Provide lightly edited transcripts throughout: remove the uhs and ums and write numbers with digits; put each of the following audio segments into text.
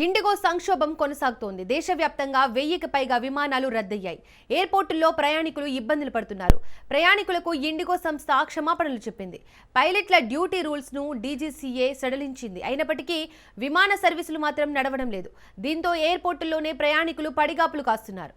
IndiGo సంక్షోభం కొనసాగుతోంది. దేశవ్యాప్తంగా 1000కి పైగా విమానాలు రద్దయ్యాయి. ఎయిర్పోర్టుల్లో ప్రయాణికులు ఇబ్బందులు పడుతున్నారు. ప్రయాణికులకు ఇండిగో సంస్థ క్షమాపణలు చెప్పింది. పైలట్ల డ్యూటీ రూల్స్ ను డీజీసీఏ సడలించింది. అయినప్పటికీ విమాన సర్వీసులు మాత్రం నడవడం లేదు. దీంతో ఎయిర్పోర్టుల్లోనే ప్రయాణికులు పడిగాపులు కాస్తున్నారు.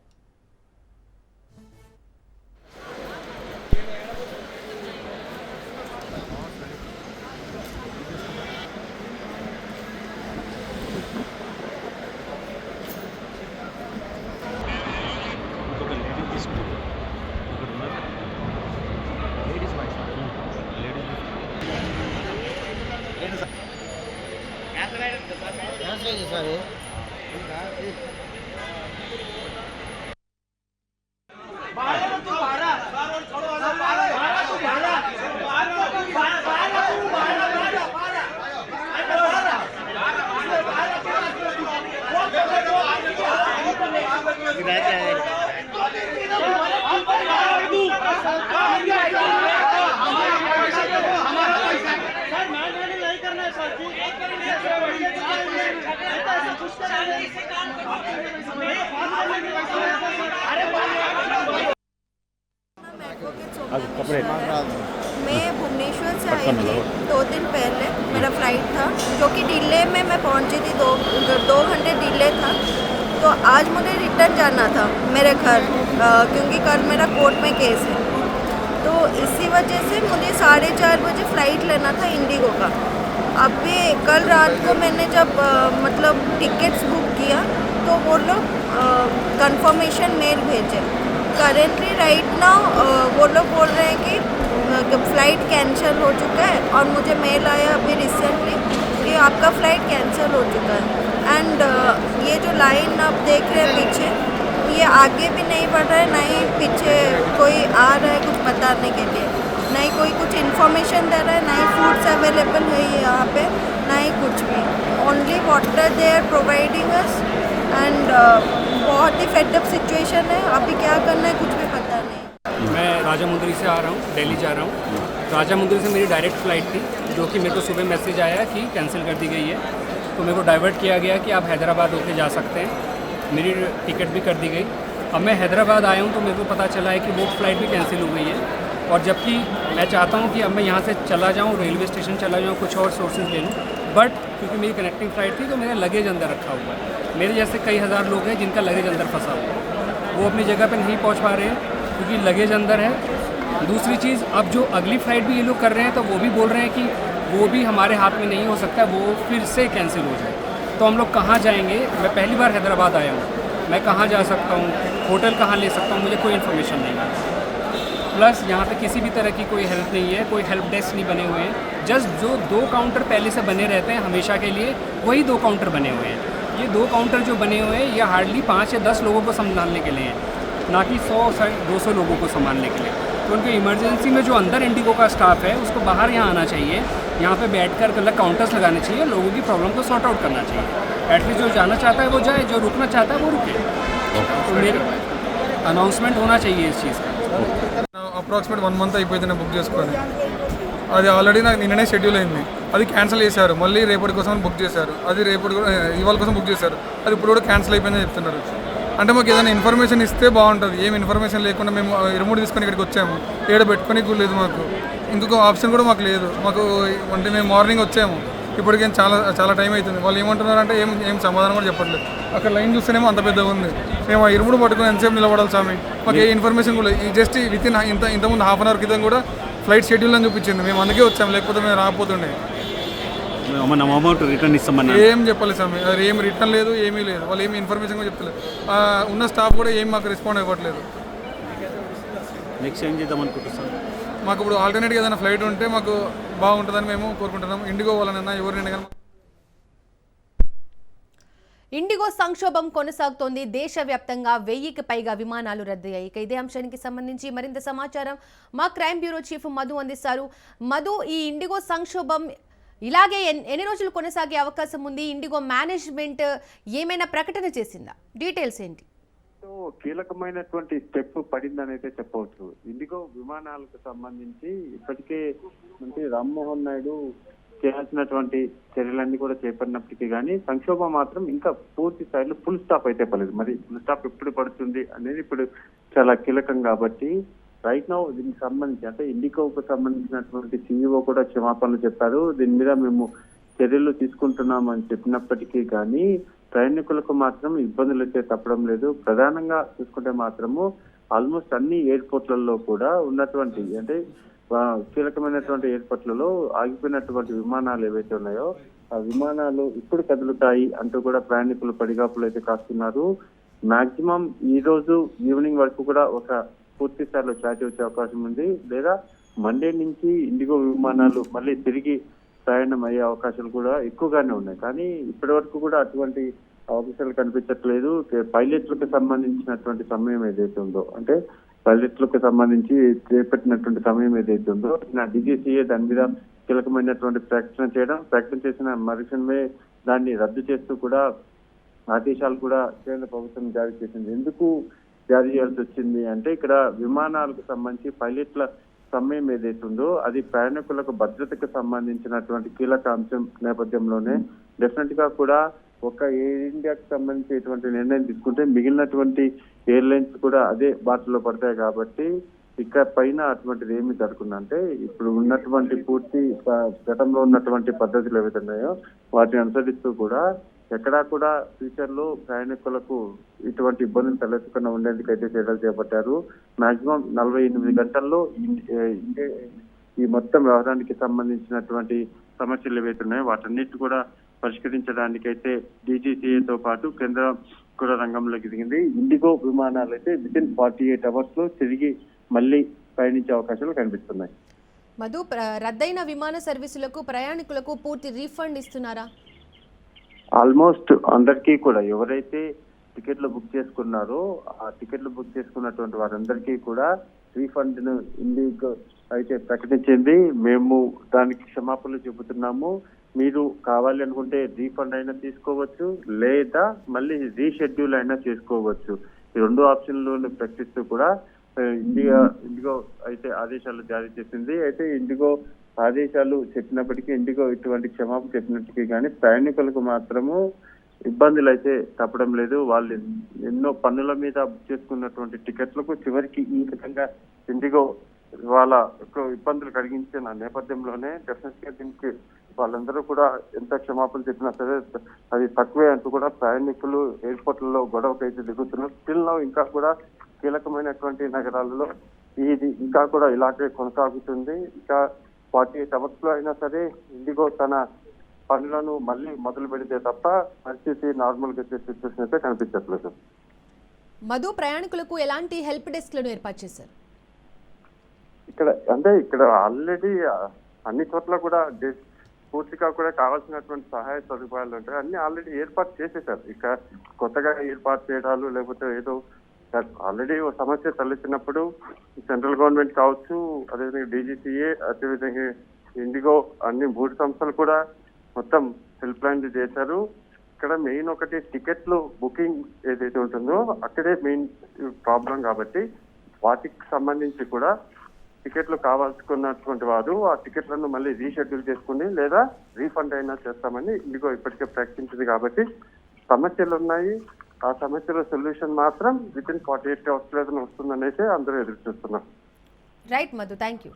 मैं भुवनेश्वर से आई थी 2 दिन पहले। मेरा फ्लाइट था जो कि डिले में मैं पहुंची थी, 2 घंटे डिले था। तो आज मुझे रिटर्न जाना था मेरे घर, क्योंकि कल मेरा कोर्ट में केस है। तो इसी वजह से मुझे 4:30 बजे फ़्लाइट लेना था इंडिगो का। अभी कल रात को मैंने जब मतलब टिकट्स बुक किया तो वो लोग कंफर्मेशन मेल भेजे। करेंटली राइट नाउ वो लोग बोल रहे हैं कि फ़्लाइट कैंसिल हो चुका है, और मुझे मेल आया अभी रिसेंटली कि आपका फ़्लाइट कैंसिल हो चुका है। एंड ये जो लाइन आप देख रहे हैं पीछे, ये आगे भी नहीं बढ़ रहा है, ना ही पीछे कोई आ रहा है कुछ बताने के लिए, ना ही कोई कुछ इन्फॉर्मेशन दे रहा है, ना ही फूड्स अवेलेबल है यहाँ पे, ना ही कुछ भी। Only water they are providing us. And बहुत ही फेडअप सिचुएशन है। अभी क्या करना है कुछ भी पता नहीं। मैं राजामुंदरी से आ रहा हूँ, दिल्ली जा रहा हूँ। राजामुंदरी से मेरी डायरेक्ट फ़्लाइट थी, जो कि मेरे को सुबह मैसेज आया कि कैंसिल कर दी गई है। तो मेरे को डाइवर्ट किया गया कि आप हैदराबाद होके जा सकते हैं। मेरी टिकट भी कर दी गई। अब मैं हैदराबाद आया हूँ तो मेरे को पता चला है कि वो फ़्लाइट भी कैंसिल हो गई है। और जबकि मैं चाहता हूँ कि अब मैं यहाँ से चला जाऊँ, रेलवे स्टेशन चला जाऊँ, कुछ और सोर्सेज ले लूँ, बट क्योंकि मेरी कनेक्टिंग फ़्लाइट थी तो मेरा लगेज अंदर रखा हुआ है। मेरे जैसे कई हज़ार लोग हैं जिनका लगेज अंदर फंसा हुआ है, वो अपनी जगह पे नहीं पहुंच पा रहे हैं क्योंकि लगेज अंदर है। दूसरी चीज़, अब जो अगली फ़्लाइट भी ये लोग कर रहे हैं तो वो भी बोल रहे हैं कि वो भी हमारे हाथ में नहीं हो सकता, वो फिर से कैंसिल हो जाए। तो हम लोग कहाँ जाएंगे? मैं पहली बार हैदराबाद आया हूँ, मैं कहाँ जा सकता हूँ, होटल कहाँ ले सकता हूँ, मुझे कोई इन्फॉर्मेशन नहीं है। प्लस यहाँ पे किसी भी तरह की कोई हेल्प नहीं है, कोई हेल्प डेस्क नहीं बने हुए हैं। जस्ट जो 2 काउंटर पहले से बने रहते हैं हमेशा के लिए, वही 2 काउंटर बने हुए हैं। ये 2 काउंटर जो बने हुए हैं ये हार्डली 5 या 10 लोगों को संभालने के लिए हैं, ना कि 100-200 लोगों को संभालने के लिए। तो उनको इमरजेंसी में जो अंदर इंडिगो का स्टाफ है उसको बाहर यहाँ आना चाहिए, यहाँ पे बैठकर अलग काउंटर्स लगाने चाहिए, लोगों की प्रॉब्लम को सॉर्ट आउट करना चाहिए। एटलीस्ट जो जाना चाहता है वो जाए, जो रुकना चाहता है वो रुके। तो मेरे अनाउंसमेंट होना चाहिए इस चीज़ का। అప్రాక్సిమేట్ 1 మంత్ అయిపోయింది నేను బుక్ చేసుకొని. అది ఆల్రెడీ నాకు నిన్ననే షెడ్యూల్ అయింది, అది క్యాన్సిల్ చేశారు. మళ్ళీ రేపటి కోసం బుక్ చేశారు, అది రేపటి కూడా ఇవాళ కోసం బుక్ చేశారు, అది ఇప్పుడు కూడా క్యాన్సిల్ అయిపోయిందని చెప్తున్నారు. అంటే మాకు ఏదైనా ఇన్ఫర్మేషన్ ఇస్తే బాగుంటుంది. ఏం ఇన్ఫర్మేషన్ లేకుండా మేము ఇరుముడి తీసుకొని ఇక్కడికి వచ్చాము, ఏడ పెట్టుకొని లేదు. మాకు ఇంకొక ఆప్షన్ కూడా మాకు లేదు. మాకు అంటే మేము మార్నింగ్ వచ్చాము, ఇప్పటికేం చాలా టైం అవుతుంది. వాళ్ళు ఏమంటున్నారంటే ఏం సమాధానం కూడా చెప్పట్లేదు. అక్కడ లైన్ చూస్తేనేమో అంత పెద్దగా ఉంది. మేము ఆ ఇరుముడు పట్టుకొని ఎంతసేపు నిలబడాలి స్వామి? మాకు ఏ ఇన్ఫర్మేషన్ కూడా జస్ట్ వితిన్ ఇంతకుముందు ½ అవర్ క్రితం కూడా ఫ్లైట్ షెడ్యూల్ అని చూపించింది. మేము అందుకే వచ్చాము, లేకపోతే మేము రాకపోతుండే. అమౌంట్ రిటర్న్ ఇస్తామని ఏం చెప్పలేదు స్వామి. అది ఏం రిటర్న్ లేదు, ఏమీ లేదు. వాళ్ళు ఏమి ఇన్ఫర్మేషన్ కూడా చెప్తలేదు. ఉన్న స్టాఫ్ కూడా ఏం మాకు రెస్పాండ్ అవ్వట్లేదు. నెక్స్ట్ ఏం చేద్దాం అనుకుంటున్నాం? మాకు ఇప్పుడు ఆల్టర్నేట్గా ఏదైనా ఫ్లైట్ ఉంటే మాకు బాగుంటుందని మేము కోరుకుంటున్నాం. ఇండిగో వాళ్ళనన్నా ఎవరినైనా కానీ. ఇండిగో సంక్షోభం కొనసాగుతోంది. దేశవ్యాప్తంగా 1000కి పైగా విమానాలు రద్దయ్యాయి. ఇదే అంశానికి సంబంధించి మరింత సమాచారం మా క్రైమ్ బ్యూరో చీఫ్ మధు అందిస్తారు. మధు, ఈ ఇండిగో సంక్షోభం ఇలాగే ఎన్ని రోజులు కొనసాగే అవకాశం ఉంది? ఇండిగో మేనేజ్మెంట్ ఏమైనా ప్రకటన చేసిందా? డీటెయిల్స్ ఏంటి? కీలకమైనటువంటి స్టెప్ పడిందని అయితే చెప్పవచ్చు. ఇండిగో విమానాలకు సంబంధించి ఇప్పటికే మంత్రి రామ్మోహన్ నాయుడు చేయాల్సినటువంటి చర్యలన్నీ కూడా చేపట్టినప్పటికీ కానీ సంక్షోభం మాత్రం ఇంకా పూర్తి స్థాయిలో ఫుల్ స్టాప్ అయితే పడలేదు. మరి ఫుల్ స్టాప్ ఎప్పుడు పడుతుంది అనేది ఇప్పుడు చాలా కీలకం. కాబట్టి రైట్ నౌ దీనికి సంబంధించి అంటే ఇండిగోకు సంబంధించినటువంటి CEO కూడా క్షమాపణలు చెప్పారు. దీని మీద మేము చర్యలు తీసుకుంటున్నాం అని చెప్పినప్పటికీ కానీ ప్రయాణికులకు మాత్రం ఇబ్బందులు అయితే తప్పడం లేదు. ప్రధానంగా చూసుకుంటే మాత్రము ఆల్మోస్ట్ అన్ని ఎయిర్పోర్ట్లలో కూడా ఉన్నటువంటి అంటే కీలకమైనటువంటి ఎయిర్పోర్ట్లలో ఆగిపోయినటువంటి విమానాలు ఏవైతే ఉన్నాయో ఆ విమానాలు ఇప్పుడు కదులుతాయి అంటూ కూడా ప్రయాణికులు పడిగాపులు అయితే కాస్తున్నారు. మాక్సిమం ఈ రోజు ఈవినింగ్ వరకు కూడా ఒక పూర్తి స్థాయిలో క్లారిటీ వచ్చే అవకాశం ఉంది. లేదా మండే నుంచి ఇండిగో విమానాలు మళ్ళీ తిరిగి ప్రయాణం అయ్యే అవకాశాలు కూడా ఎక్కువగానే ఉన్నాయి. కానీ ఇప్పటి వరకు కూడా అటువంటి అవకాశాలు కనిపించట్లేదు. పైలట్లకు సంబంధించినటువంటి సమయం ఏదైతే ఉందో అంటే పైలట్లకు సంబంధించి చేపట్టినటువంటి సమయం ఏదైతే ఉందో DGCA దాని మీద కీలకమైనటువంటి ప్రకటన చేసిన మరుక్షణమే దాన్ని రద్దు చేస్తూ కూడా ఆదేశాలు కూడా కేంద్ర ప్రభుత్వం జారీ చేసింది. ఎందుకు జారీ చేయాల్సి వచ్చింది అంటే ఇక్కడ విమానాలకు సంబంధించి పైలట్ల సమయం ఏదైతే ఉందో అది ప్రయాణికులకు భద్రతకు సంబంధించినటువంటి కీలక అంశం నేపథ్యంలోనే డెఫినెట్ గా కూడా ఒక ఎయిర్ ఇండియాకి సంబంధించి ఎటువంటి నిర్ణయం తీసుకుంటే మిగిలినటువంటి ఎయిర్లైన్స్ కూడా అదే బాటలో పడతాయి. కాబట్టి ఇక్కడ పైన అటువంటిది ఏమి జరుగుతుందంటే ఇప్పుడు ఉన్నటువంటి పూర్తి గతంలో ఉన్నటువంటి పద్ధతులు ఏవైతే ఉన్నాయో వాటిని అనుసరిస్తూ కూడా ఎక్కడా కూడా ఫ్యూచర్ లో ప్రయాణికులకు ఇటువంటి ఇబ్బందులు తలెత్తకుండా ఉండేందుకు అయితే చర్యలు చేపట్టారు. మాక్సిమం 48 గంటల్లో ఈ మొత్తం వ్యవహారానికి సంబంధించినటువంటి సమస్యలు ఏవైతే ఉన్నాయో వాటన్నిటి కూడా పరిష్కరించడానికైతే DGCAతో పాటు కేంద్రం కూడా రంగంలోకి దిగింది. ఇండిగో విమానాలు అయితే వితిన్ 48 hours లో తిరిగి మళ్ళీ పయనించే అవకాశాలు కనిపిస్తున్నాయి. మధు, రద్దయిన విమాన సర్వీసులకు ప్రయాణికులకు పూర్తి రీఫండ్ ఇస్తున్నారా? ఆల్మోస్ట్ అందరికీ కూడా ఎవరైతే టికెట్లు బుక్ చేసుకున్నారో ఆ టికెట్లు బుక్ చేసుకున్నటువంటి వారందరికీ కూడా రీఫండ్ ను ఇండిగో అయితే ప్రకటించింది. మేము దానికి క్షమాపణలు చెబుతున్నాము. మీరు కావాలి అనుకుంటే రీఫండ్ అయినా తీసుకోవచ్చు లేదా మళ్ళీ రీషెడ్యూల్ అయినా చేసుకోవచ్చు. ఈ 2 ఆప్షన్లను ప్రకటిస్తూ కూడా ఇండిగో అయితే ఆదేశాలు జారీ చేసింది. అయితే ఇండిగో ఆదేశాలు చెప్పినప్పటికీ ఇండిగో ఇటువంటి క్షమాపణ చెప్పినప్పటికీ కానీ ప్రయాణికులకు మాత్రము ఇబ్బందులు అయితే తప్పడం లేదు. వాళ్ళు ఎన్నో పన్నుల మీద బుక్ చేసుకున్నటువంటి టికెట్లకు చివరికి ఈ విధంగా ఇండిగో వాళ్ళ ఇబ్బందులు కలిగించిన నేపథ్యంలోనే డెఫినెట్ గా దీనికి వాళ్ళందరూ కూడా ఎంత క్షమాపణ చెప్పినా సరే అది తక్కువే అంటూ కూడా ప్రయాణికులు ఎయిర్పోర్ట్లలో గొడవకైతే దిగుతున్నారు. స్టిల్ నౌ ఇంకా కూడా కీలకమైనటువంటి నగరాలలో ఇది ఇంకా కూడా ఇలాగే కొనసాగుతుంది. ఇంకా 48 hours లో అయినా సరే ఇండిగో తన పనులను మళ్ళీ మొదలు పెడితే తప్ప పరిస్థితి నార్మల్ గా సిచ్యువేషన్ అయితే కనిపించట్లేదు. మధు, ప్రయాణికులకు ఎలాంటి హెల్ప్ డెస్క్లను ఏర్పాటు చేశారు? ఇక్కడ ఆల్రెడీ అన్ని చోట్ల కూడా పూర్తిగా కూడా కావాల్సినటువంటి సహాయ సదుపాయాలు ఉంటాయి. అన్ని ఆల్రెడీ ఏర్పాటు చేసేసారు. ఇక కొత్తగా ఏర్పాటు చేయడాలు లేకపోతే ఏదో ఆల్రెడీ ఓ సమస్య తలెత్తినప్పుడు సెంట్రల్ గవర్నమెంట్ కావచ్చు, అదేవిధంగా DGCA, అదేవిధంగా ఇండిగో అన్ని 3 సంస్థలు కూడా మొత్తం హెల్ప్ లైన్ చేశారు. ఇక్కడ మెయిన్ ఒకటి టికెట్లు బుకింగ్ ఏదైతే ఉంటుందో అక్కడే మెయిన్ ప్రాబ్లం. కాబట్టి వాటికి సంబంధించి కూడా టికెట్లు కావాల్సుకున్నటువంటి వారు ఆ టికెట్లను మళ్ళీ రీషెడ్యూల్ చేసుకుని లేదా రీఫండ్ అయినా చేస్తామని ఇండిగో ఇప్పటికే ప్రకటించింది. కాబట్టి సమస్యలు ఉన్నాయి. ఆ సమస్యల సొల్యూషన్ మాత్రం వితిన్ 48 hours వస్తుందనేసి అందరూ ఎదురు చూస్తున్నారు. Right Madhu, thank you.